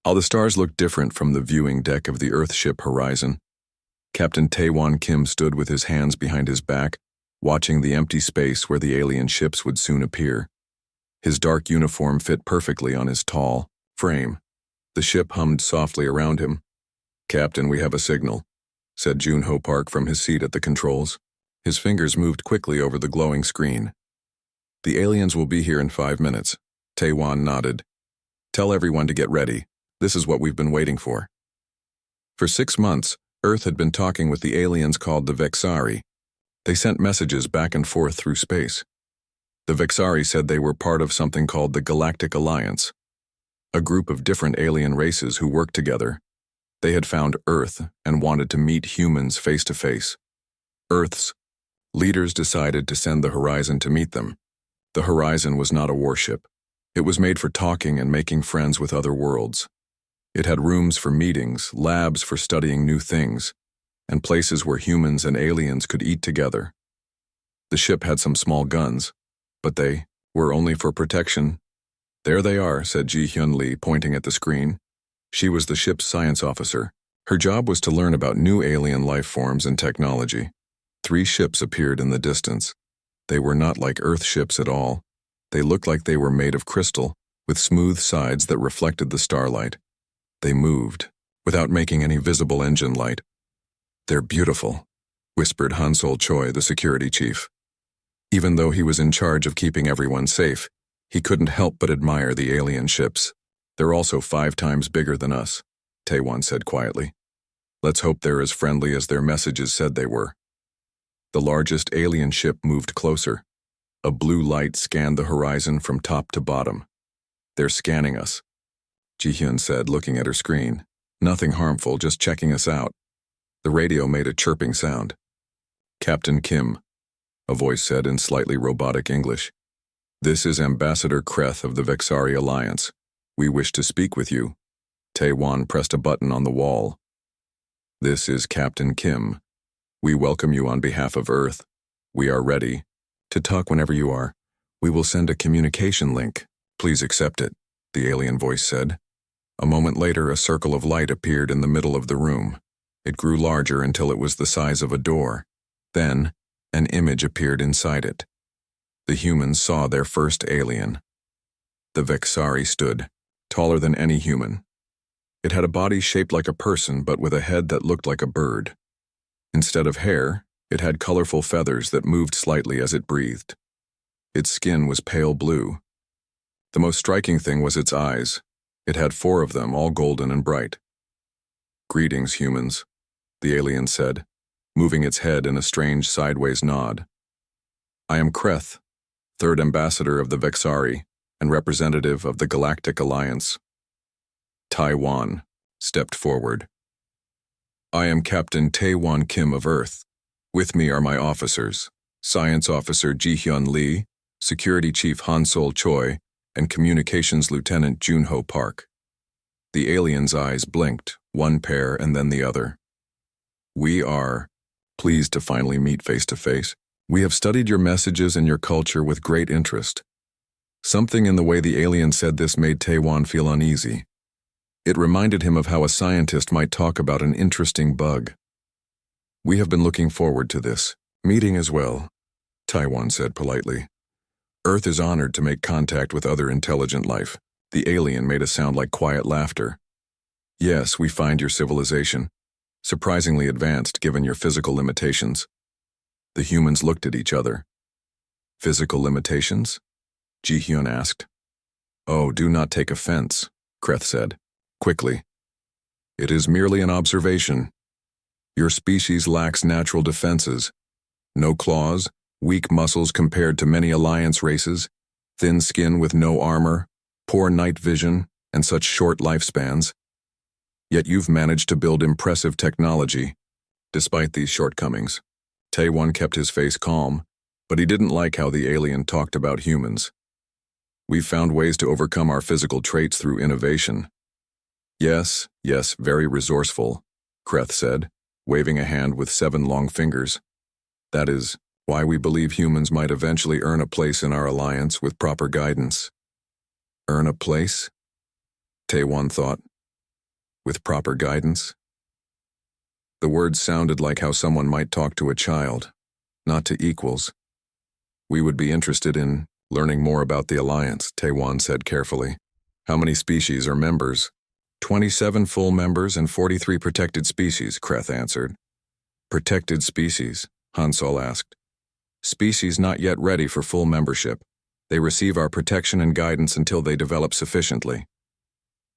All the stars looked different from the viewing deck of the Earthship Horizon. Captain Taewon Kim stood with his hands behind his back, watching the empty space where the alien ships would soon appear. His dark uniform fit perfectly on his tall frame. The ship hummed softly around him. "Captain, we have a signal," said Junho Park from his seat at the controls. His fingers moved quickly over the glowing screen. "The aliens will be here in 5 minutes." Taewon nodded. "Tell everyone to get ready. This is what we've been waiting for." For 6 months, Earth had been talking with the aliens called the Vexari. They sent messages back and forth through space. The Vexari said they were part of something called the Galactic Alliance, a group of different alien races who worked together. They had found Earth and wanted to meet humans face to face. Earth's leaders decided to send the Horizon to meet them. The Horizon was not a warship. It was made for talking and making friends with other worlds. It had rooms for meetings, labs for studying new things, and places where humans and aliens could eat together. The ship had some small guns, but they were only for protection. "There they are," said Ji-hyun Lee, pointing at the screen. She was the ship's science officer. Her job was to learn about new alien life forms and technology. 3 ships appeared in the distance. They were not like Earth ships at all. They looked like they were made of crystal, with smooth sides that reflected the starlight. They moved, without making any visible engine light. "They're beautiful," whispered Hansol Choi, the security chief. Even though he was in charge of keeping everyone safe, he couldn't help but admire the alien ships. "They're also 5 times bigger than us," Taewon said quietly. "Let's hope they're as friendly as their messages said they were." The largest alien ship moved closer. A blue light scanned the horizon from top to bottom. "They're scanning us," Ji-hyun said, looking at her screen. "Nothing harmful, just checking us out." The radio made a chirping sound. "Captain Kim," a voice said in slightly robotic English. "This is Ambassador Kreth of the Vexari Alliance. We wish to speak with you." Taewon pressed a button on the wall. "This is Captain Kim. We welcome you on behalf of Earth. We are ready to talk whenever you are. We will send a communication link. Please accept it," the alien voice said. A moment later, a circle of light appeared in the middle of the room. It grew larger until it was the size of a door. Then, an image appeared inside it. The humans saw their first alien. The Vexari stood, taller than any human. It had a body shaped like a person but with a head that looked like a bird. Instead of hair, it had colorful feathers that moved slightly as it breathed. Its skin was pale blue. The most striking thing was its eyes. It had 4 of them, all golden and bright. "Greetings, humans," the alien said, moving its head in a strange sideways nod. "I am Kreth, 3rd ambassador of the Vexari and representative of the Galactic Alliance." Taewon stepped forward. "I am Captain Taewon Kim of Earth. With me are my officers, Science Officer Ji-hyun Lee, Security Chief Hansol Choi, and Communications Lieutenant Junho Park." The alien's eyes blinked, one pair and then the other. "We are pleased to finally meet face to face. We have studied your messages and your culture with great interest." Something in the way the alien said this made Taewon feel uneasy. It reminded him of how a scientist might talk about an interesting bug. "We have been looking forward to this meeting as well," Taewon said politely. "Earth is honored to make contact with other intelligent life." The alien made a sound like quiet laughter. "Yes, we find your civilization surprisingly advanced given your physical limitations." The humans looked at each other. "Physical limitations?" Ji-hyun asked. "Oh, do not take offense," Kreth said, quickly. "It is merely an observation. Your species lacks natural defenses. No claws, weak muscles compared to many Alliance races, thin skin with no armor, poor night vision, and such short lifespans. Yet you've managed to build impressive technology, despite these shortcomings." Taewon kept his face calm, but he didn't like how the alien talked about humans. "We've found ways to overcome our physical traits through innovation." Yes, very resourceful," Kreth said, waving a hand with 7 long fingers. "That is why we believe humans might eventually earn a place in our alliance with proper guidance." "Earn a place?" Taewon thought. With proper guidance? The words sounded like how someone might talk to a child, not to equals. We would be interested in learning more about the Alliance, Taewon said carefully. How many species are members? 27 full members and 43 protected species, Kreth answered. Protected species? Hansol asked. Species not yet ready for full membership. They receive our protection and guidance until they develop sufficiently.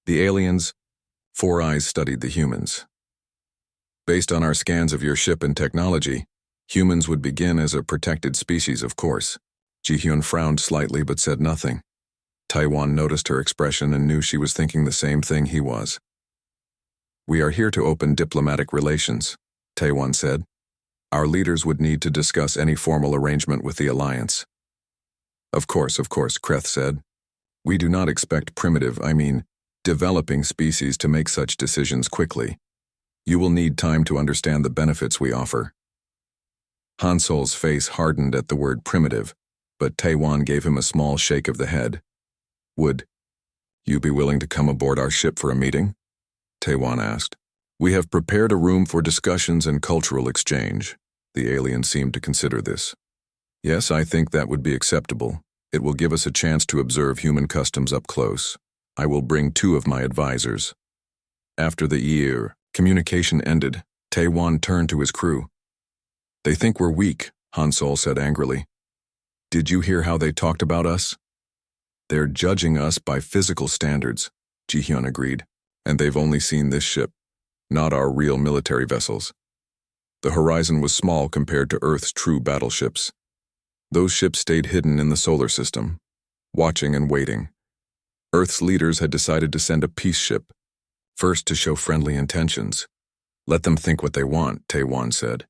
The aliens, Four Eyes studied the humans. Based on our scans of your ship and technology, humans would begin as a protected species, of course. Ji-hyun frowned slightly but said nothing. Taewon noticed her expression and knew she was thinking the same thing he was. We are here to open diplomatic relations, Taewon said. Our leaders would need to discuss any formal arrangement with the Alliance. Of course, Kreth said. We do not expect developing species to make such decisions quickly. You will need time to understand the benefits we offer. Hansol's face hardened at the word primitive, but Taewon gave him a small shake of the head. Would you be willing to come aboard our ship for a meeting? Taewon asked. We have prepared a room for discussions and cultural exchange. The alien seemed to consider this. Yes, I think that would be acceptable. It will give us a chance to observe human customs up close. I will bring 2 of my advisors. After the communication ended, Taewon turned to his crew. They think we're weak, Hansol said angrily. Did you hear how they talked about us? They're judging us by physical standards, Ji-hyun agreed, and they've only seen this ship, not our real military vessels. The horizon was small compared to Earth's true battleships. Those ships stayed hidden in the solar system, watching and waiting. Earth's leaders had decided to send a peace ship, first to show friendly intentions. Let them think what they want, Taewon said.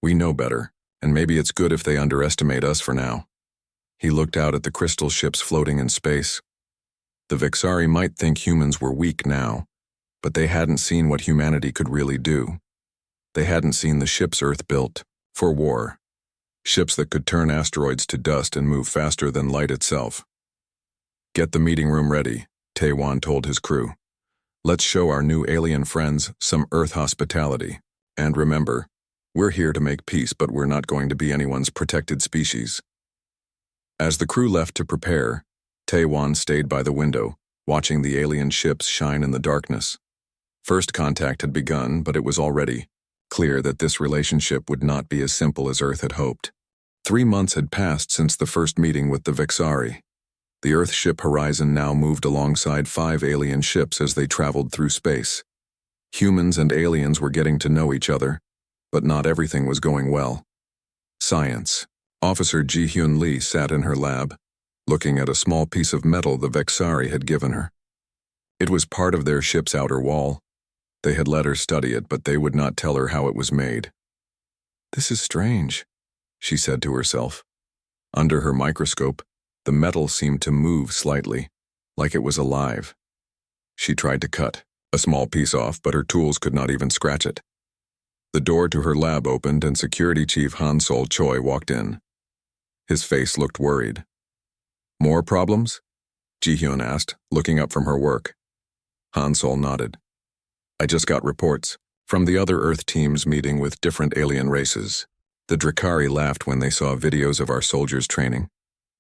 We know better, and maybe it's good if they underestimate us for now. He looked out at the crystal ships floating in space. The Vexari might think humans were weak now, but they hadn't seen what humanity could really do. They hadn't seen the ships Earth built for war. Ships that could turn asteroids to dust and move faster than light itself. Get the meeting room ready, Taewon told his crew. Let's show our new alien friends some Earth hospitality. And remember, we're here to make peace, but we're not going to be anyone's protected species. As the crew left to prepare, Taewon stayed by the window, watching the alien ships shine in the darkness. First contact had begun, but it was already clear that this relationship would not be as simple as Earth had hoped. 3 months had passed since the first meeting with the Vexari. The Earth ship Horizon now moved alongside 5 alien ships as they traveled through space. Humans and aliens were getting to know each other, but not everything was going well. Science. Officer Ji-hyun Lee sat in her lab, looking at a small piece of metal the Vexari had given her. It was part of their ship's outer wall. They had let her study it, but they would not tell her how it was made. This is strange, she said to herself. Under her microscope, the metal seemed to move slightly, like it was alive. She tried to cut a small piece off, but her tools could not even scratch it. The door to her lab opened and Security Chief Hansol Choi walked in. His face looked worried. More problems? Ji-hyun asked, looking up from her work. Hansol nodded. I just got reports from the other Earth teams meeting with different alien races. The Drakari laughed when they saw videos of our soldiers training.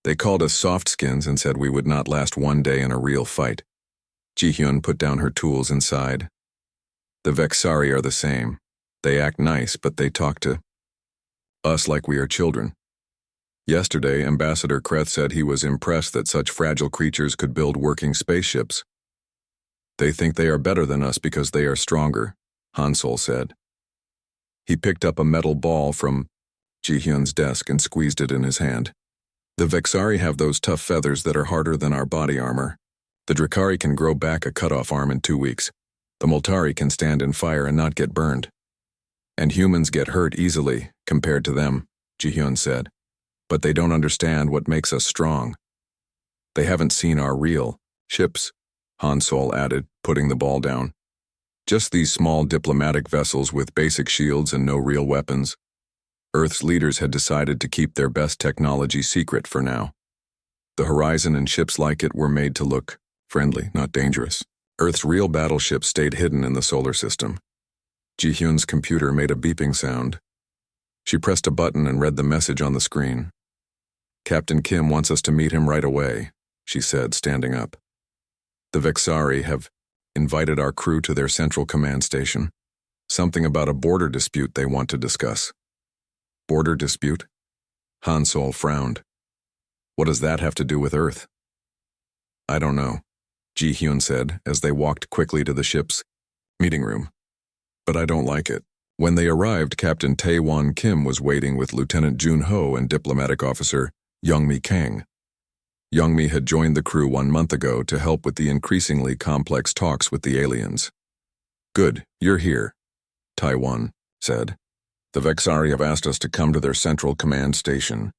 They called us soft skins and said we would not last 1 day in a real fight. Ji-hyun put down her tools and sighed. The Vexari are the same. They act nice, but they talk to us like we are children. Yesterday, Ambassador Kreth said he was impressed that such fragile creatures could build working spaceships. They think they are better than us because they are stronger, Hansol said. He picked up a metal ball from Ji-hyun's desk and squeezed it in his hand. The Vexari have those tough feathers that are harder than our body armor. The Drakari can grow back a cut-off arm in 2 weeks. The Moltari can stand in fire and not get burned. And humans get hurt easily, compared to them, Ji-hyun said. But they don't understand what makes us strong. They haven't seen our real ships, Hansol added, putting the ball down. Just these small diplomatic vessels with basic shields and no real weapons. Earth's leaders had decided to keep their best technology secret for now. The Horizon and ships like it were made to look friendly, not dangerous. Earth's real battleship stayed hidden in the solar system. Ji-hyun's computer made a beeping sound. She pressed a button and read the message on the screen. "Captain Kim wants us to meet him right away," she said, standing up. "The Vexari have invited our crew to their central command station. Something about a border dispute they want to discuss." "Border dispute?" Han Sol frowned. "What does that have to do with Earth?" "I don't know," Ji-hyun said as they walked quickly to the ship's meeting room. "But I don't like it." When they arrived, Captain Tae-won Kim was waiting with Lieutenant Jun-ho and diplomatic officer Young-mi Kang. Young-mi had joined the crew 1 month ago to help with the increasingly complex talks with the aliens. "Good, you're here," Taiwan said. "The Vexari have asked us to come to their central command station.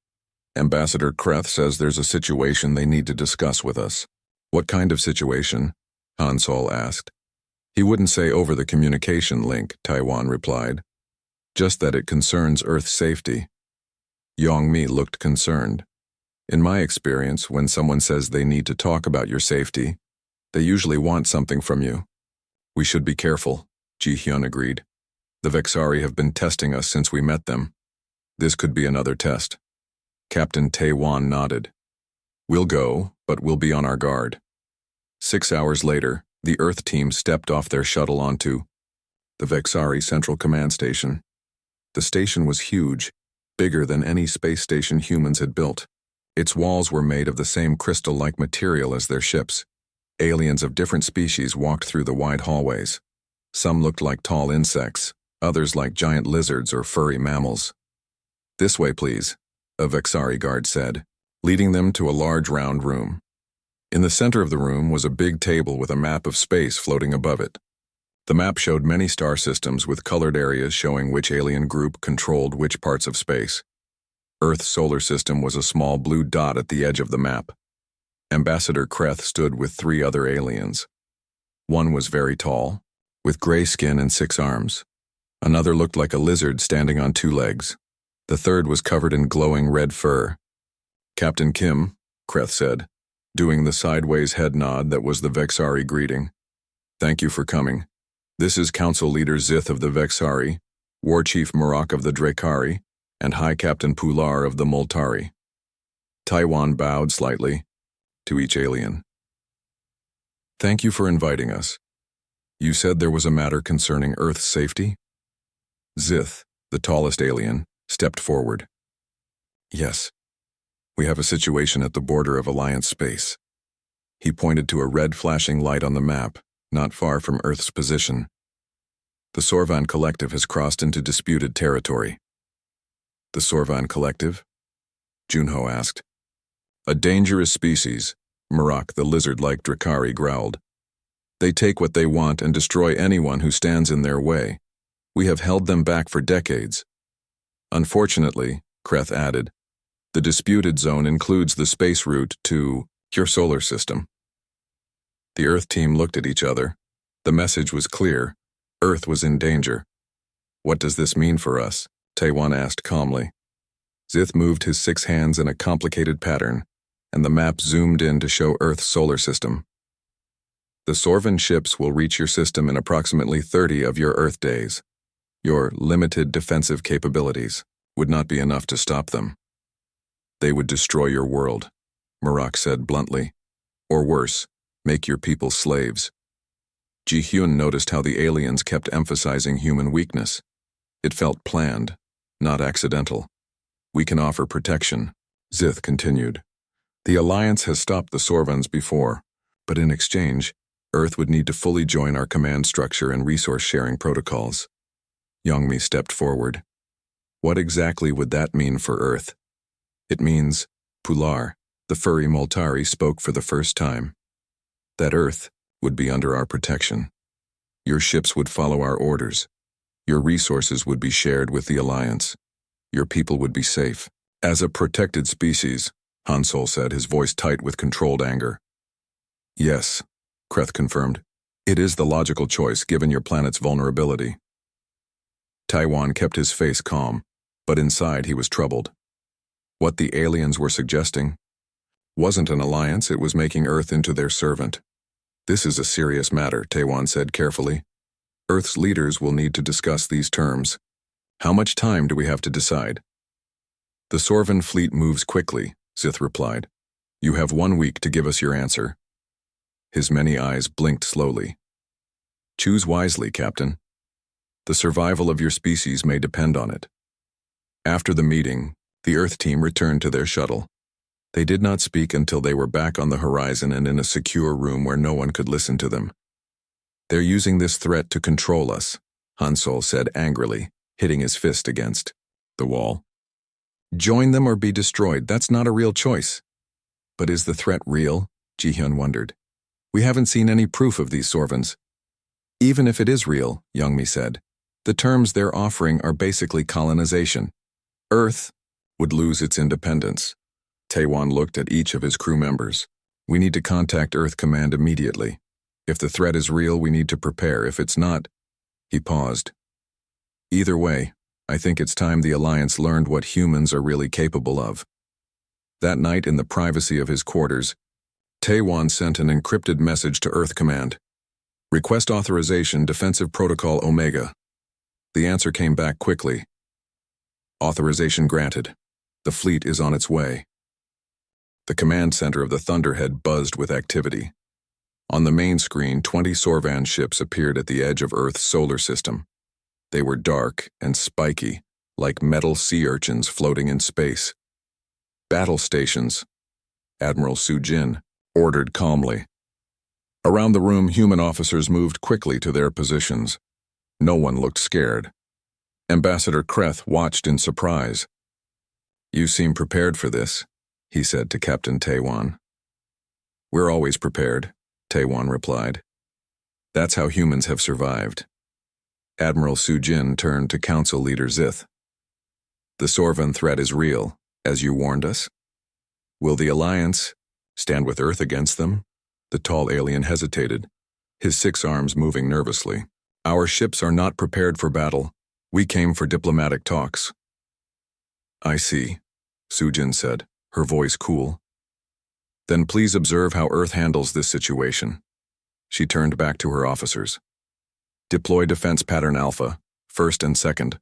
Ambassador Kreth says there's a situation they need to discuss with us." "What kind of situation?" Han Sol asked. "He wouldn't say over the communication link," Taiwan replied. "Just that it concerns Earth's safety." Yong-mi looked concerned. "In my experience, when someone says they need to talk about your safety, they usually want something from you." "We should be careful," Ji-hyun agreed. "The Vexari have been testing us since we met them. This could be another test." Captain Tae-won nodded. "We'll go, but we'll be on our guard." 6 hours later, the Earth team stepped off their shuttle onto the Vexari Central Command Station. The station was huge, bigger than any space station humans had built. Its walls were made of the same crystal-like material as their ships. Aliens of different species walked through the wide hallways. Some looked like tall insects, others like giant lizards or furry mammals. "This way, please," a Vexari guard said, leading them to a large round room. In the center of the room was a big table with a map of space floating above it. The map showed many star systems with colored areas showing which alien group controlled which parts of space. Earth's solar system was a small blue dot at the edge of the map. Ambassador Kreth stood with 3 other aliens. One was very tall, with gray skin and 6 arms. Another looked like a lizard standing on 2 legs. The third was covered in glowing red fur. "Captain Kim," Kreth said, doing the sideways head nod that was the Vexari greeting. "Thank you for coming. This is Council Leader Zith of the Vexari, War Chief Marak of the Drakari, and High Captain Pular of the Multari." Taiwan bowed slightly to each alien. "Thank you for inviting us. You said there was a matter concerning Earth's safety?" Zith, the tallest alien, stepped forward. "Yes. We have a situation at the border of Alliance space." He pointed to a red flashing light on the map, not far from Earth's position. "The Sorvan Collective has crossed into disputed territory." "The Sorvan Collective?" Junho asked. "A dangerous species," Marak, the lizard-like Drakari, growled. "They take what they want and destroy anyone who stands in their way. We have held them back for decades." "Unfortunately," Kreth added, "the disputed zone includes the space route to your solar system." The Earth team looked at each other. The message was clear. Earth was in danger. "What does this mean for us?" Taewon asked calmly. Zith moved his 6 hands in a complicated pattern, and the map zoomed in to show Earth's solar system. "The Sorvan ships will reach your system in approximately 30 of your Earth days. Your limited defensive capabilities would not be enough to stop them. They would destroy your world," Marak said bluntly. "Or worse, make your people slaves." Ji-hyun noticed how the aliens kept emphasizing human weakness. It felt planned, not accidental. "We can offer protection," Zith continued. "The Alliance has stopped the Sorvans before, but in exchange, Earth would need to fully join our command structure and resource-sharing protocols." Youngmi stepped forward. "What exactly would that mean for Earth?" "It means," Pular, the furry Multari, spoke for the first time, "that Earth would be under our protection. Your ships would follow our orders. Your resources would be shared with the Alliance. Your people would be safe. As a protected species," Han Sol said, his voice tight with controlled anger. "Yes," Kreth confirmed. "It is the logical choice given your planet's vulnerability." Taiwan kept his face calm, but inside he was troubled. What the aliens were suggesting wasn't an alliance, it was making Earth into their servant. This is a serious matter, Taiwan said carefully. Earth's leaders will need to discuss these terms. How much time do we have to decide? The Sorvan fleet moves quickly, Zith replied. You have 1 week to give us your answer. His many eyes blinked slowly. Choose wisely, Captain. The survival of your species may depend on it. After the meeting, the Earth team returned to their shuttle. They did not speak until they were back on the horizon and in a secure room where no one could listen to them. They're using this threat to control us, Hansol said angrily, hitting his fist against the wall. Join them or be destroyed, that's not a real choice. But is the threat real? Ji-hyun wondered. We haven't seen any proof of these Sorvans. Even if it is real, Youngmi said, the terms they're offering are basically colonization. Earth would lose its independence. Taiwan looked at each of his crew members. We need to contact Earth Command immediately. If the threat is real, we need to prepare. If it's not, he paused. Either way, I think it's time the Alliance learned what humans are really capable of. That night, in the privacy of his quarters, Taiwan sent an encrypted message to Earth Command. Request authorization, Defensive Protocol Omega. The answer came back quickly. Authorization granted. The fleet is on its way. The command center of the Thunderhead buzzed with activity. On the main screen, 20 Sorvan ships appeared at the edge of Earth's solar system. They were dark and spiky, like metal sea urchins floating in space. Battle stations, Admiral Su-jin ordered calmly. Around the room, human officers moved quickly to their positions. No one looked scared. Ambassador Kreth watched in surprise. You seem prepared for this, he said to Captain Taiwan. We're always prepared, Taiwan replied. That's how humans have survived. Admiral Su-jin turned to Council Leader Zith. The Sorvan threat is real, as you warned us. Will the Alliance stand with Earth against them? The tall alien hesitated, his 6 arms moving nervously. Our ships are not prepared for battle. We came for diplomatic talks. I see, Su-jin said, her voice cool. Then please observe how Earth handles this situation. She turned back to her officers. Deploy Defense Pattern Alpha, 1st and 2nd.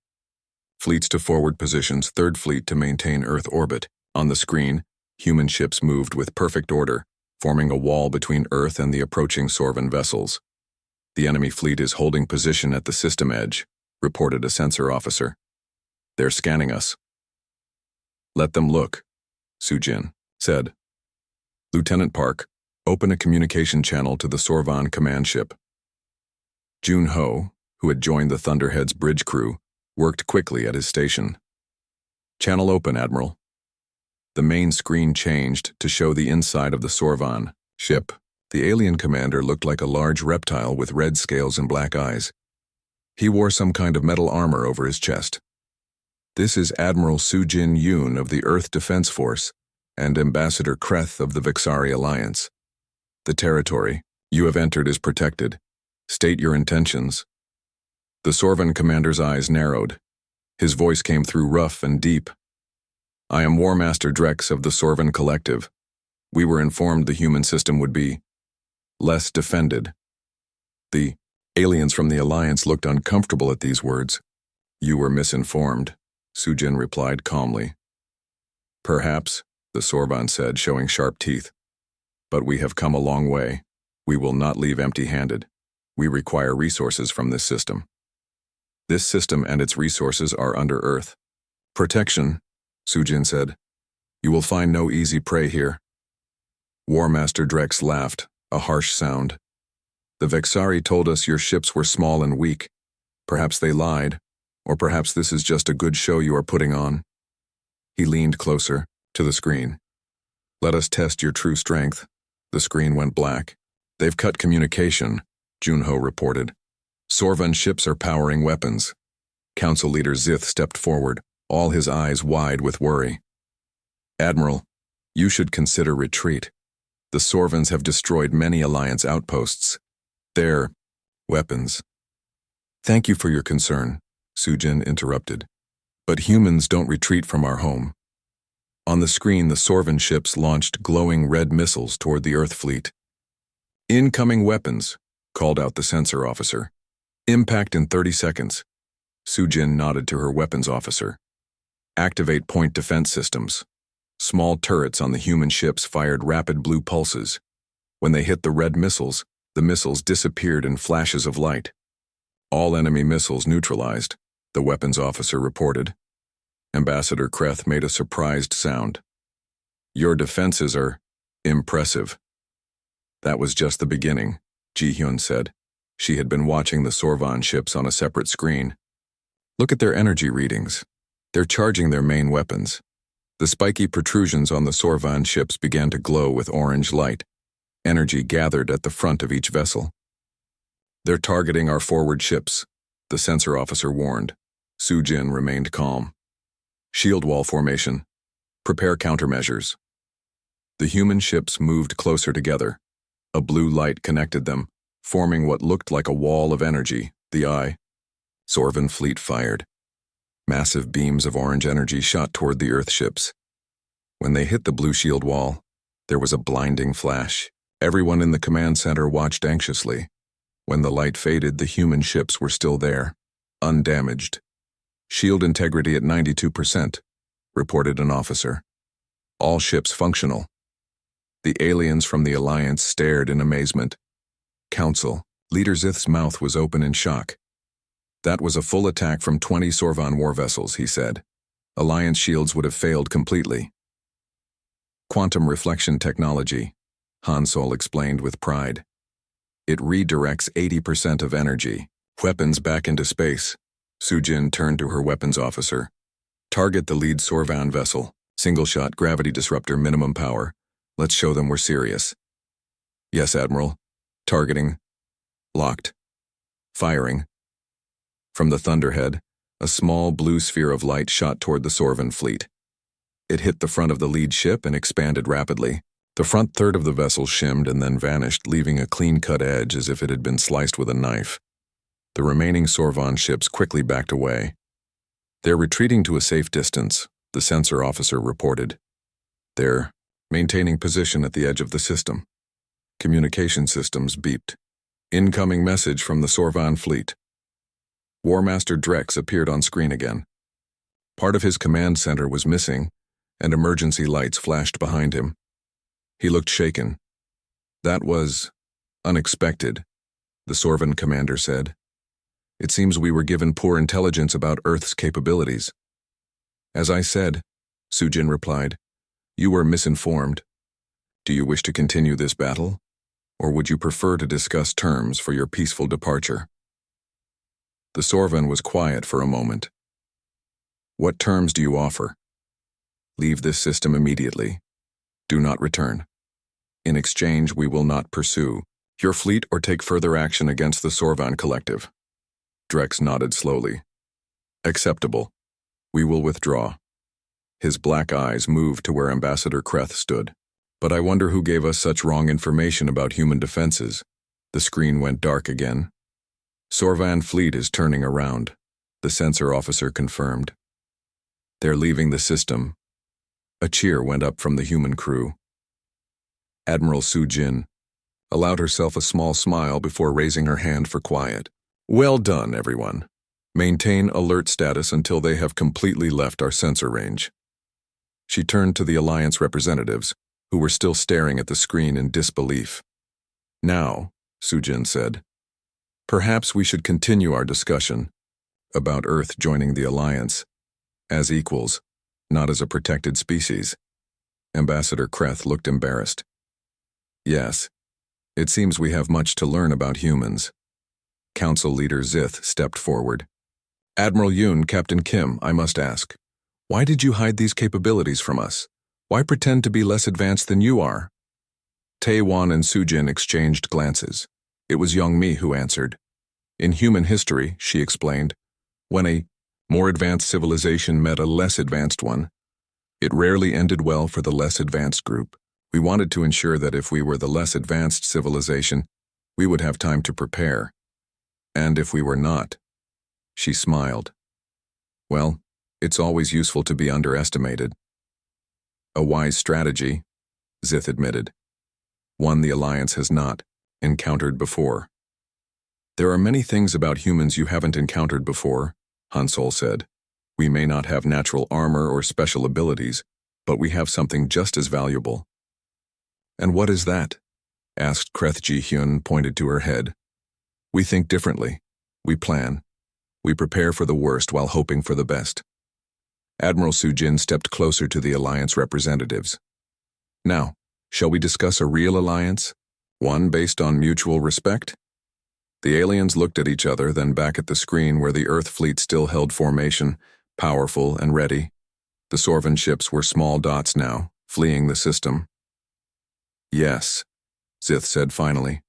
Fleets to forward positions, 3rd Fleet to maintain Earth orbit. On the screen, human ships moved with perfect order, forming a wall between Earth and the approaching Sorvan vessels. The enemy fleet is holding position at the system edge, reported a sensor officer. They're scanning us. Let them look, Su-jin said. Lieutenant Park, open a communication channel to the Sorvan command ship. Jun-ho, who had joined the Thunderhead's bridge crew, worked quickly at his station. Channel open, Admiral. The main screen changed to show the inside of the Sorvan ship. The alien commander looked like a large reptile with red scales and black eyes. He wore some kind of metal armor over his chest. This is Admiral Su-jin Yoon of the Earth Defense Force and Ambassador Kreth of the Vixari Alliance. The territory you have entered is protected. State your intentions. The Sorvan commander's eyes narrowed. His voice came through rough and deep. I am War Master Drex of the Sorvan Collective. We were informed the human system would be less defended. The aliens from the Alliance looked uncomfortable at these words. You were misinformed, Su-jin replied calmly. Perhaps, the Sorvan said, showing sharp teeth. But we have come a long way. We will not leave empty-handed. We require resources from this system. This system and its resources are under Earth. Protection, Su-jin said. You will find no easy prey here. War Master Drex laughed, a harsh sound. The Vexari told us your ships were small and weak. Perhaps they lied, or perhaps this is just a good show you are putting on. He leaned closer, to the screen. Let us test your true strength. The screen went black. They've cut communication, Jun-ho reported. Sorvan ships are powering weapons. Council Leader Zith stepped forward, all his eyes wide with worry. Admiral, you should consider retreat. The Sorvans have destroyed many Alliance outposts. Their weapons. Thank you for your concern, Su-jin interrupted. But humans don't retreat from our home. On the screen, the Sorvan ships launched glowing red missiles toward the Earth fleet. Incoming weapons, called out the sensor officer. Impact in 30 seconds. Sujin nodded to her weapons officer. Activate point defense systems. Small turrets on the human ships fired rapid blue pulses. When they hit the red missiles, the missiles disappeared in flashes of light. All enemy missiles neutralized, the weapons officer reported. Ambassador Kreth made a surprised sound. Your defenses are impressive. That was just the beginning, Ji-hyun said. She had been watching the Sorvan ships on a separate screen. Look at their energy readings. They're charging their main weapons. The spiky protrusions on the Sorvan ships began to glow with orange light. Energy gathered at the front of each vessel. They're targeting our forward ships, the sensor officer warned. Sujin remained calm. Shield wall formation. Prepare countermeasures. The human ships moved closer together. A blue light connected them, forming what looked like a wall of energy, the eye. Sorvan fleet fired. Massive beams of orange energy shot toward the Earth ships. When they hit the blue shield wall, there was a blinding flash. Everyone in the command center watched anxiously. When the light faded, the human ships were still there, undamaged. Shield integrity at 92%, reported an officer. All ships functional. The aliens from the Alliance stared in amazement. Council, Leader Zith's mouth was open in shock. That was a full attack from 20 Sorvan war vessels, he said. Alliance shields would have failed completely. Quantum reflection technology, Han Sol explained with pride. It redirects 80% of energy. Weapons back into space. Sujin turned to her weapons officer. Target the lead Sorvan vessel. Single-shot gravity disruptor minimum power. Let's show them we're serious. Yes, Admiral. Targeting. Locked. Firing. From the thunderhead, a small blue sphere of light shot toward the Sorvan fleet. It hit the front of the lead ship and expanded rapidly. The front third of the vessel shimmed and then vanished, leaving a clean-cut edge as if it had been sliced with a knife. The remaining Sorvan ships quickly backed away. They're retreating to a safe distance, the sensor officer reported. They're maintaining position at the edge of the system. Communication systems beeped. Incoming message from the Sorvan fleet. War Master Drex appeared on screen again. Part of his command center was missing, and emergency lights flashed behind him. He looked shaken. That was unexpected, the Sorvan commander said. It seems we were given poor intelligence about Earth's capabilities. As I said, Sujin replied, you were misinformed. Do you wish to continue this battle, or would you prefer to discuss terms for your peaceful departure? The Sorvan was quiet for a moment. What terms do you offer? Leave this system immediately. Do not return. In exchange, we will not pursue your fleet or take further action against the Sorvan Collective. Drex nodded slowly. Acceptable. We will withdraw. His black eyes moved to where Ambassador Kreth stood. But I wonder who gave us such wrong information about human defenses. The screen went dark again. Sorvan fleet is turning around, the sensor officer confirmed. They're leaving the system. A cheer went up from the human crew. Admiral Sujin allowed herself a small smile before raising her hand for quiet. Well done, everyone. Maintain alert status until they have completely left our sensor range. She turned to the Alliance representatives, who were still staring at the screen in disbelief. Now, Sujin said, perhaps we should continue our discussion about Earth joining the Alliance as equals, not as a protected species. Ambassador Kreth looked embarrassed. Yes, it seems we have much to learn about humans. Council Leader Zith stepped forward. Admiral Yoon, Captain Kim, I must ask, why did you hide these capabilities from us? Why pretend to be less advanced than you are? Taewon and Sujin exchanged glances. It was Young Mi who answered. In human history, she explained, when a more advanced civilization met a less advanced one, it rarely ended well for the less advanced group. We wanted to ensure that if we were the less advanced civilization, we would have time to prepare. And if we were not, she smiled. Well, it's always useful to be underestimated. A wise strategy, Zith admitted. One the Alliance has not encountered before. There are many things about humans you haven't encountered before, Han Sol said. We may not have natural armor or special abilities, but we have something just as valuable. And what is that? Asked Kreth Ji-hyun, pointed to her head. We think differently. We plan. We prepare for the worst while hoping for the best. Admiral Soo-jin stepped closer to the alliance representatives. Now, shall we discuss a real alliance? One based on mutual respect? The aliens looked at each other, then back at the screen where the Earth fleet still held formation, powerful and ready. The Sorvan ships were small dots now, fleeing the system. Yes, Zith said finally.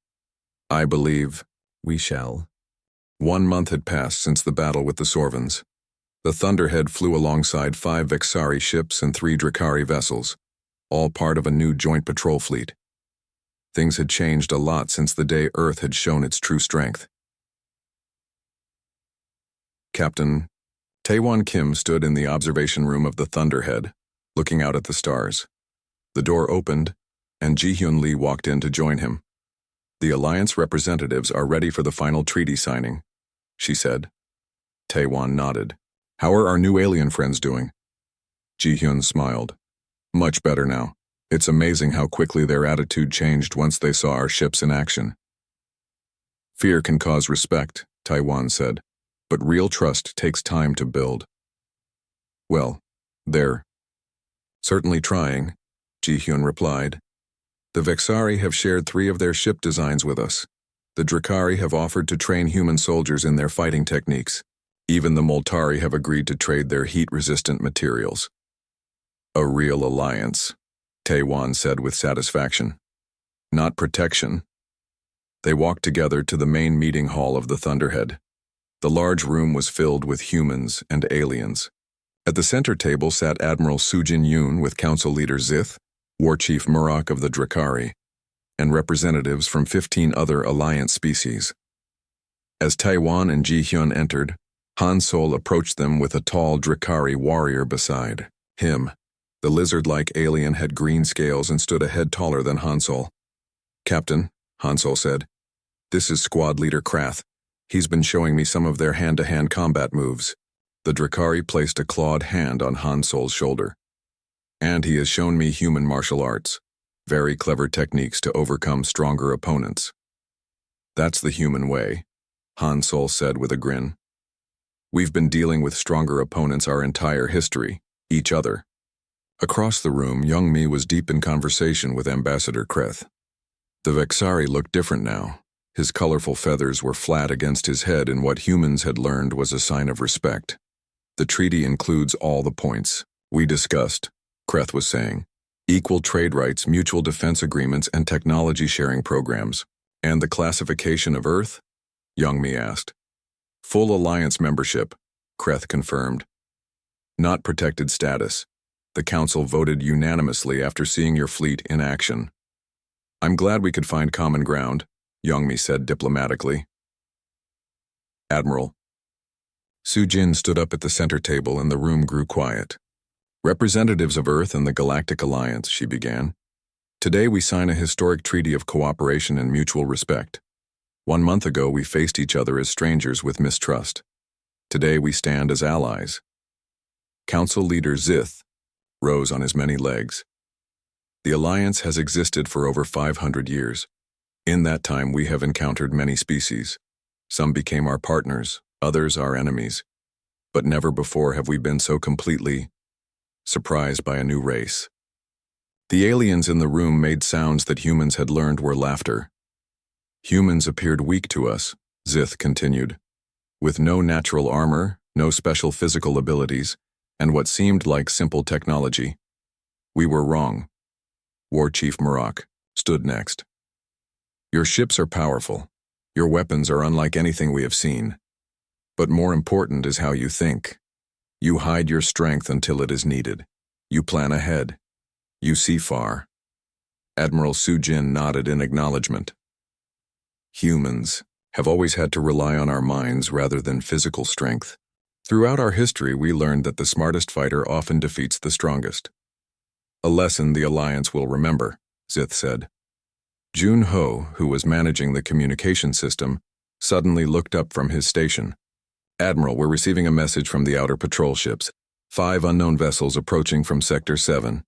I believe we shall. 1 month had passed since the battle with the Sorvans. The Thunderhead flew alongside 5 Vexari ships and 3 Drakari vessels, all part of a new joint patrol fleet. Things had changed a lot since the day Earth had shown its true strength. Captain Taewon Kim stood in the observation room of the Thunderhead, looking out at the stars. The door opened, and Ji-hyun Lee walked in to join him. The Alliance representatives are ready for the final treaty signing, she said. Taewon nodded. How are our new alien friends doing? Ji-hyun smiled. Much better now. It's amazing how quickly their attitude changed once they saw our ships in action. Fear can cause respect, Taewon said, but real trust takes time to build. Well, they're certainly trying, Ji-hyun replied. The Vexari have shared 3 of their ship designs with us. The Drakari have offered to train human soldiers in their fighting techniques. Even the Moltari have agreed to trade their heat-resistant materials. A real alliance, Taewon said with satisfaction. Not protection. They walked together to the main meeting hall of the Thunderhead. The large room was filled with humans and aliens. At the center table sat Admiral Soo-jin Yoon with Council Leader Zith, War Chief Murak of the Drakari, and representatives from 15 other Alliance species. As Taewon and Ji-hyun entered, Han Sol approached them with a tall Drakari warrior beside him. The lizard-like alien had green scales and stood a head taller than Han Sol. Captain, Han Sol said, this is Squad Leader Krath. He's been showing me some of their hand-to-hand combat moves. The Drakari placed a clawed hand on Han Sol's shoulder. And he has shown me human martial arts. Very clever techniques to overcome stronger opponents. That's the human way, Han Sol said with a grin. We've been dealing with stronger opponents our entire history, each other. Across the room, young Mi was deep in conversation with Ambassador Kreth. The Vexari looked different now. His colorful feathers were flat against his head in what humans had learned was a sign of respect. The treaty includes all the points we discussed, Kreth was saying. Equal trade rights, mutual defense agreements, and technology sharing programs. And the classification of Earth? Young Mi asked. Full alliance membership, Kreth confirmed. Not protected status. The Council voted unanimously after seeing your fleet in action. I'm glad we could find common ground, Young Mi said diplomatically. Admiral. Soo-jin stood up at the center table and the room grew quiet. Representatives of Earth and the Galactic Alliance, she began. Today we sign a historic treaty of cooperation and mutual respect. 1 month ago we faced each other as strangers with mistrust. Today we stand as allies. Council Leader Zith rose on his many legs. The Alliance has existed for over 500 years. In that time we have encountered many species. Some became our partners, others our enemies. But never before have we been so completely surprised by a new race. The aliens in the room made sounds that humans had learned were laughter. Humans appeared weak to us, Zith continued. With no natural armor, no special physical abilities, and what seemed like simple technology. We were wrong. War Chief Murak stood next. Your ships are powerful. Your weapons are unlike anything we have seen. But more important is how you think. You hide your strength until it is needed. You plan ahead. You see far. Admiral Soo-jin nodded in acknowledgement. Humans have always had to rely on our minds rather than physical strength. Throughout our history, we learned that the smartest fighter often defeats the strongest. A lesson the Alliance will remember, Zith said. Jun-ho, who was managing the communication system, suddenly looked up from his station. "Admiral, we're receiving a message from the outer patrol ships. 5 unknown vessels approaching from Sector 7.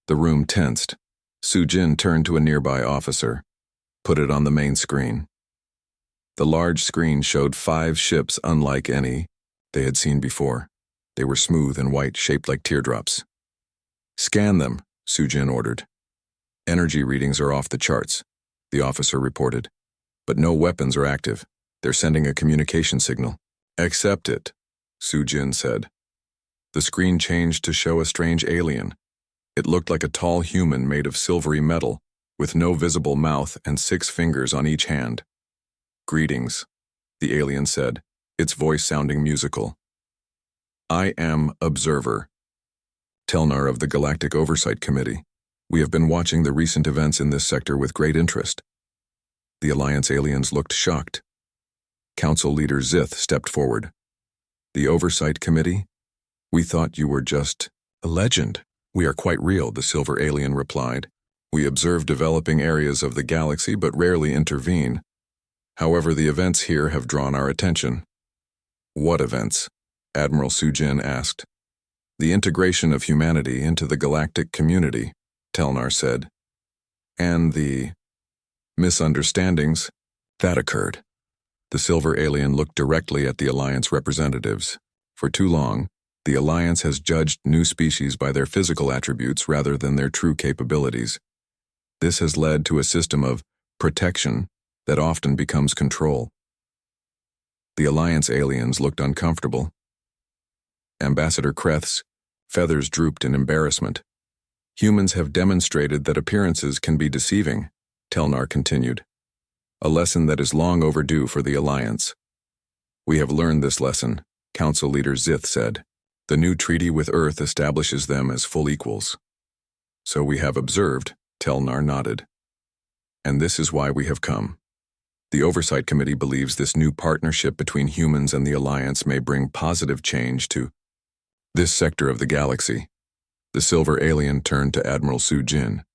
The room tensed. Soo-jin turned to a nearby officer. "Put it on the main screen." The large screen showed 5 ships unlike any they had seen before. They were smooth and white, shaped like teardrops. "Scan them," Soo-jin ordered. "Energy readings are off the charts," the officer reported. "But no weapons are active. They're sending a communication signal." "Accept it," Soo-jin said. The screen changed to show a strange alien. It looked like a tall human made of silvery metal, with no visible mouth and 6 fingers on each hand. "Greetings," the alien said, its voice sounding musical. "I am Observer Telnar of the Galactic Oversight Committee. We have been watching the recent events in this sector with great interest." The Alliance aliens looked shocked. Council Leader Zith stepped forward. "The Oversight Committee? We thought you were just a legend." "We are quite real," the silver alien replied. "We observe developing areas of the galaxy but rarely intervene. However, the events here have drawn our attention." "What events?" Admiral Soo-jin asked. "The integration of humanity into the galactic community," Telnar said. "And the misunderstandings that occurred." The silver alien looked directly at the Alliance representatives. "For too long, the Alliance has judged new species by their physical attributes rather than their true capabilities. This has led to a system of protection that often becomes control." The Alliance aliens looked uncomfortable. Ambassador Kreth's feathers drooped in embarrassment. "Humans have demonstrated that appearances can be deceiving," Telnar continued. "A lesson that is long overdue for the Alliance." "We have learned this lesson," Council Leader Zith said. "The new treaty with Earth establishes them as full equals." "So we have observed," Telnar nodded. "And this is why we have come. The Oversight Committee believes this new partnership between humans and the Alliance may bring positive change to this sector of the galaxy." The silver alien turned to Admiral Soo-jin.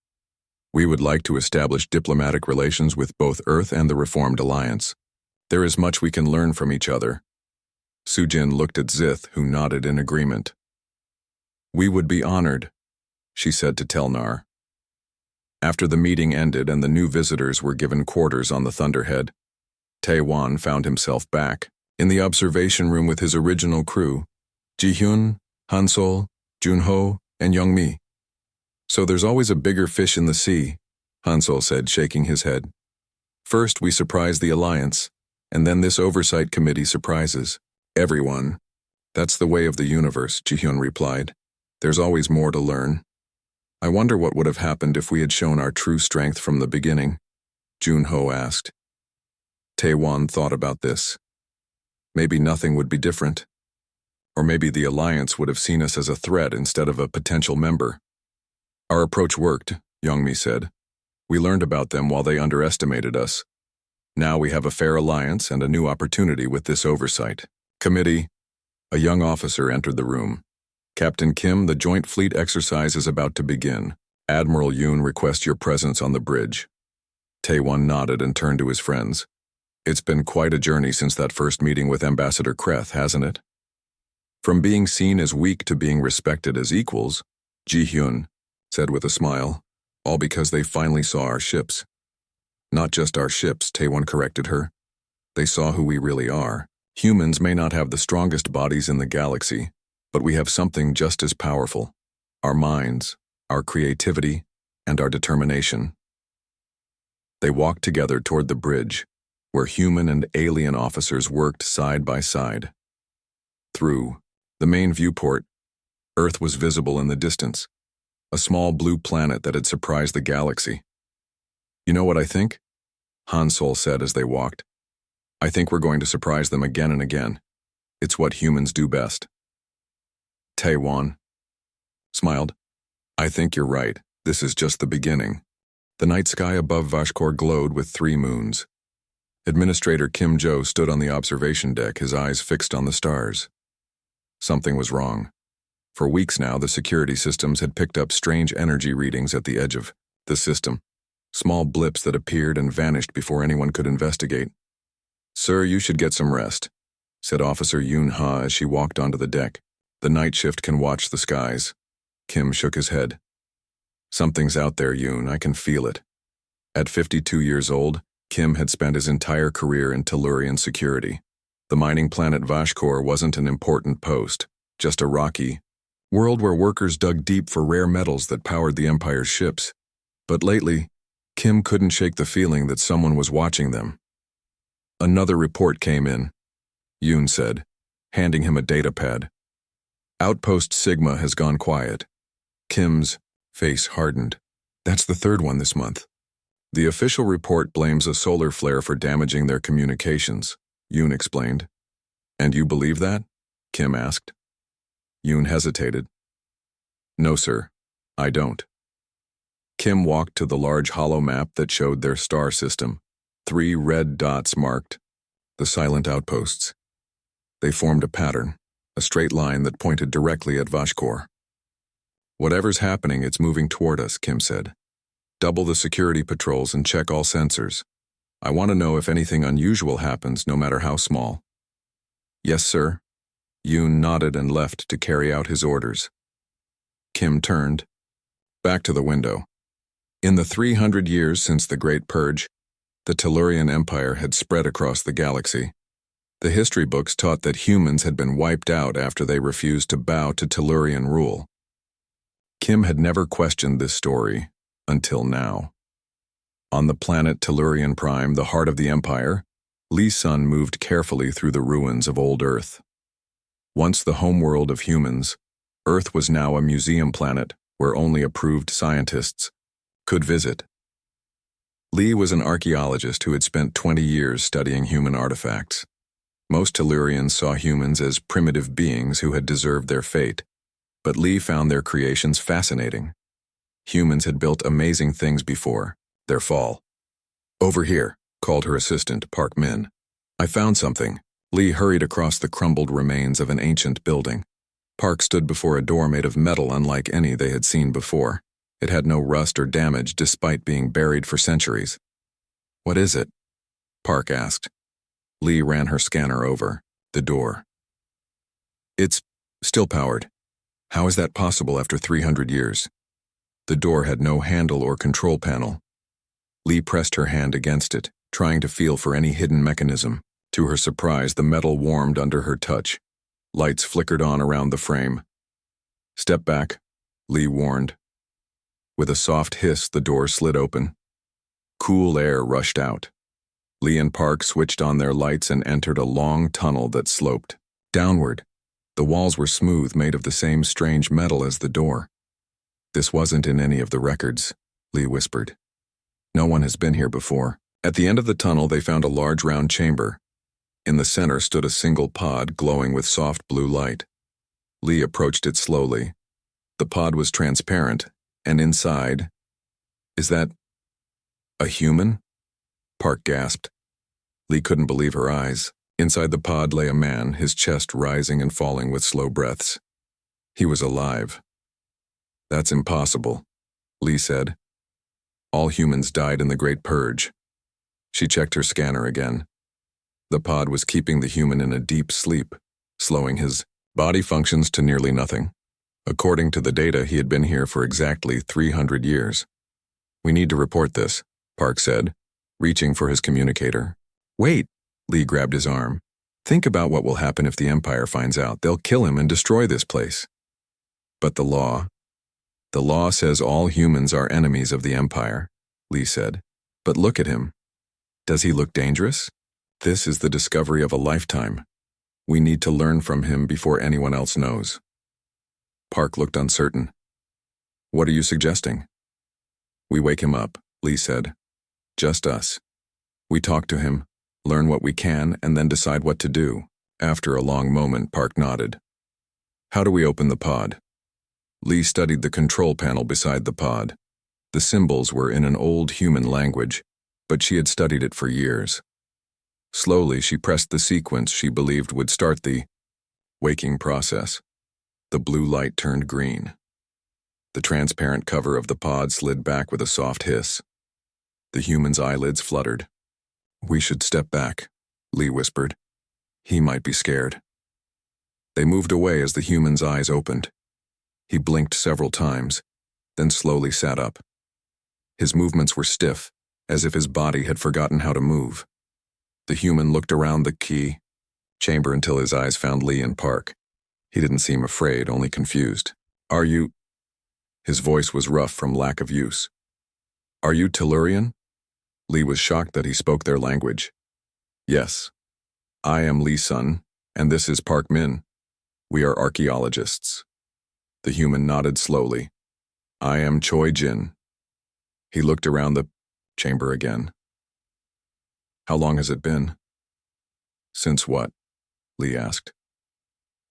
"We would like to establish diplomatic relations with both Earth and the Reformed Alliance. There is much we can learn from each other." Soo-jin looked at Zith, who nodded in agreement. "We would be honored," she said to Telnar. After the meeting ended and the new visitors were given quarters on the Thunderhead, Tae-won found himself back in the observation room with his original crew, Ji-hyun, Han-sol, Jun-ho, and Young-mi. "So there's always a bigger fish in the sea," Han-sol said, shaking his head. "First we surprise the Alliance, and then this Oversight Committee surprises everyone. That's the way of the universe," Ji-hyun replied. "There's always more to learn." "I wonder what would have happened if we had shown our true strength from the beginning," Jun-ho asked. Tae-won thought about this. Maybe nothing would be different. Or maybe the Alliance would have seen us as a threat instead of a potential member. "Our approach worked," Young-mi said. "We learned about them while they underestimated us. Now we have a fair alliance and a new opportunity with this oversight committee." A young officer entered the room. "Captain Kim, the Joint Fleet exercise is about to begin. Admiral Yoon requests your presence on the bridge." Tae-won nodded and turned to his friends. "It's been quite a journey since that first meeting with Ambassador Kreth, hasn't it? From being seen as weak to being respected as equals," Ji-hyun said with a smile, "all because they finally saw our ships." "Not just our ships," Tae-won corrected her. "They saw who we really are. Humans may not have the strongest bodies in the galaxy, but we have something just as powerful: our minds, our creativity, and our determination." They walked together toward the bridge, where human and alien officers worked side by side. Through the main viewport, Earth was visible in the distance, a small blue planet that had surprised the galaxy. "You know what I think?" Han-sol said as they walked. "I think we're going to surprise them again and again. It's what humans do best." Tae-won smiled. "I think you're right. This is just the beginning." The night sky above Vashkor glowed with 3 moons. Administrator Kim Jo stood on the observation deck, his eyes fixed on the stars. Something was wrong. For weeks now, the security systems had picked up strange energy readings at the edge of the system. small blips that appeared and vanished before anyone could investigate. "Sir, you should get some rest," said Officer Yoon-ha as she walked onto the deck. "The night shift can watch the skies." Kim shook his head. "Something's out there, Yoon. I can feel it." At 52 years old, Kim had spent his entire career in Tellurian security. The mining planet Vashkor wasn't an important post, just a rocky world where workers dug deep for rare metals that powered the Empire's ships. But lately, Kim couldn't shake the feeling that someone was watching them. "Another report came in," Yoon said, handing him a data pad. "Outpost Sigma has gone quiet." Kim's face hardened. "That's the third one this month." "The official report blames a solar flare for damaging their communications," Yoon explained. "And you believe that?" Kim asked. Yoon hesitated. "No, sir, I don't." Kim walked to the large hollow map that showed their star system. 3 red dots marked the silent outposts. They formed a pattern, a straight line that pointed directly at Vashkor. "Whatever's happening, it's moving toward us," Kim said. "Double the security patrols and check all sensors. I want to know if anything unusual happens, no matter how small." "Yes, sir." Yoon nodded and left to carry out his orders. Kim turned back to the window. In the 300 years since the Great Purge, the Tellurian Empire had spread across the galaxy. The history books taught that humans had been wiped out after they refused to bow to Tellurian rule. Kim had never questioned this story until now. On the planet Tellurian Prime, the heart of the Empire, Lee's son moved carefully through the ruins of old Earth. Once the homeworld of humans, Earth was now a museum planet where only approved scientists could visit. Lee was an archaeologist who had spent 20 years studying human artifacts. Most Tellurians saw humans as primitive beings who had deserved their fate, but Lee found their creations fascinating. Humans had built amazing things before their fall. "Over here," called her assistant, Park Min. "I found something." Lee hurried across the crumbled remains of an ancient building. Park stood before a door made of metal unlike any they had seen before. It had no rust or damage despite being buried for centuries. "What is it?" Park asked. Lee ran her scanner over the door. "It's still powered. How is that possible after 300 years? The door had no handle or control panel. Lee pressed her hand against it, trying to feel for any hidden mechanism. To her surprise, the metal warmed under her touch. Lights flickered on around the frame. "Step back," Lee warned. With a soft hiss, the door slid open. Cool air rushed out. Lee and Park switched on their lights and entered a long tunnel that sloped downward. The walls were smooth, made of the same strange metal as the door. "This wasn't in any of the records," Lee whispered. "No one has been here before." At the end of the tunnel, they found a large round chamber. In the center stood a single pod glowing with soft blue light. Lee approached it slowly. The pod was transparent, and inside— "Is that a human?" Park gasped. Lee couldn't believe her eyes. Inside the pod lay a man, his chest rising and falling with slow breaths. He was alive. "That's impossible," Lee said. "All humans died in the Great Purge." She checked her scanner again. The pod was keeping the human in a deep sleep, slowing his body functions to nearly nothing. According to the data, he had been here for exactly 300 years. "We need to report this," Park said, reaching for his communicator. "Wait," Lee grabbed his arm. "Think about what will happen if the Empire finds out. They'll kill him and destroy this place." "But the law says all humans are enemies of the Empire," Lee said. "But look at him. Does he look dangerous? This is the discovery of a lifetime. We need to learn from him before anyone else knows." Park looked uncertain. "What are you suggesting?" "We wake him up," Lee said. "Just us. We talk to him, learn what we can, and then decide what to do." After a long moment, Park nodded. "How do we open the pod?" Lee studied the control panel beside the pod. The symbols were in an old human language, but she had studied it for years. Slowly, she pressed the sequence she believed would start the waking process. The blue light turned green. The transparent cover of the pod slid back with a soft hiss. The human's eyelids fluttered. "We should step back," Lee whispered. "He might be scared." They moved away as the human's eyes opened. He blinked several times, then slowly sat up. His movements were stiff, as if his body had forgotten how to move. The human looked around the key chamber until his eyes found Lee and Park. He didn't seem afraid, only confused. "Are you—" His voice was rough from lack of use. "Are you Tellurian?" Lee was shocked that he spoke their language. "Yes. I am Lee Sun, and this is Park Min. We are archaeologists." The human nodded slowly. "I am Choi Jin." He looked around the chamber again. "How long has it been?" "Since what?" Lee asked.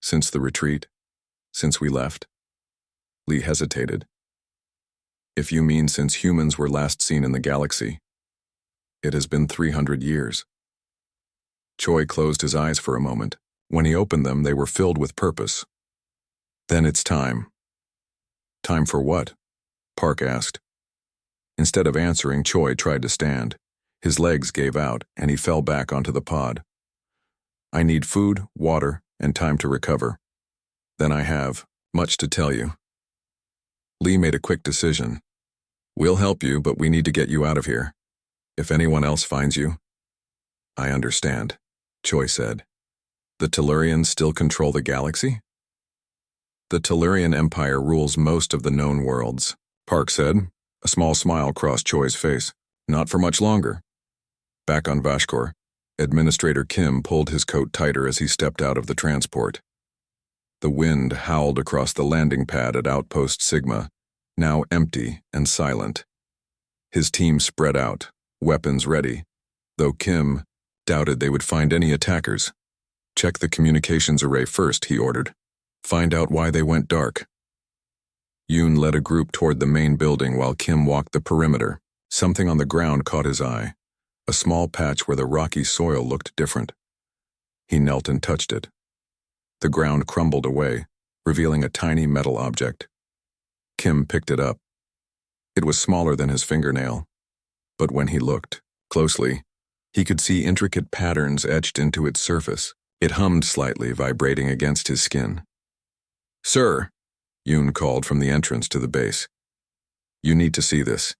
"Since the retreat. Since we left." Lee hesitated. "If you mean since humans were last seen in the galaxy, it has been 300 years. Choi closed his eyes for a moment. When he opened them, they were filled with purpose. "Then it's time." "Time for what?" Park asked. Instead of answering, Choi tried to stand. His legs gave out, and he fell back onto the pod. "I need food, water, and time to recover. Then I have much to tell you." Lee made a quick decision. "We'll help you, but we need to get you out of here. If anyone else finds you—" "I understand," Choi said. "The Tellurians still control the galaxy?" "The Tellurian Empire rules most of the known worlds," Park said. A small smile crossed Choi's face. "Not for much longer." Back on Vashkor, Administrator Kim pulled his coat tighter as he stepped out of the transport. The wind howled across the landing pad at Outpost Sigma, now empty and silent. His team spread out, weapons ready, though Kim doubted they would find any attackers. "Check the communications array first," he ordered. "Find out why they went dark." Yoon led a group toward the main building while Kim walked the perimeter. Something on the ground caught his eye, a small patch where the rocky soil looked different. He knelt and touched it. The ground crumbled away, revealing a tiny metal object. Kim picked it up. It was smaller than his fingernail, but when he looked closely, he could see intricate patterns etched into its surface. It hummed slightly, vibrating against his skin. "Sir," Yoon called from the entrance to the base. "You need to see this."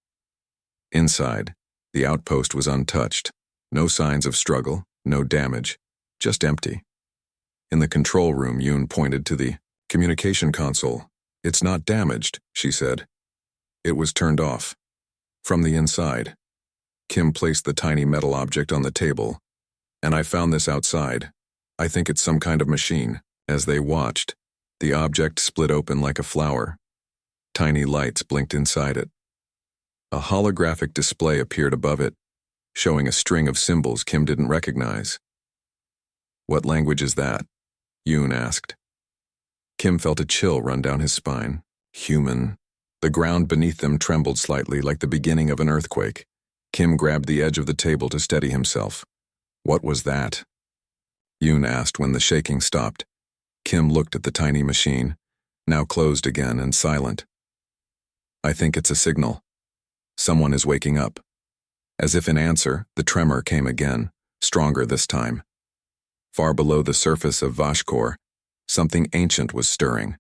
Inside, the outpost was untouched. No signs of struggle, no damage, just empty. In the control room, Yoon pointed to the communication console. "It's not damaged," she said. "It was turned off." From the inside, Kim placed the tiny metal object on the table. "And I found this outside. I think it's some kind of machine." As they watched, the object split open like a flower. Tiny lights blinked inside it. A holographic display appeared above it, showing a string of symbols Kim didn't recognize. "What language is that?" Yoon asked. Kim felt a chill run down his spine. Human. The ground beneath them trembled slightly like the beginning of an earthquake. Kim grabbed the edge of the table to steady himself. "What was that?" Yoon asked when the shaking stopped. Kim looked at the tiny machine, now closed again and silent. "I think it's a signal. Someone is waking up." As if in answer, the tremor came again, stronger this time. Far below the surface of Vashkor, something ancient was stirring.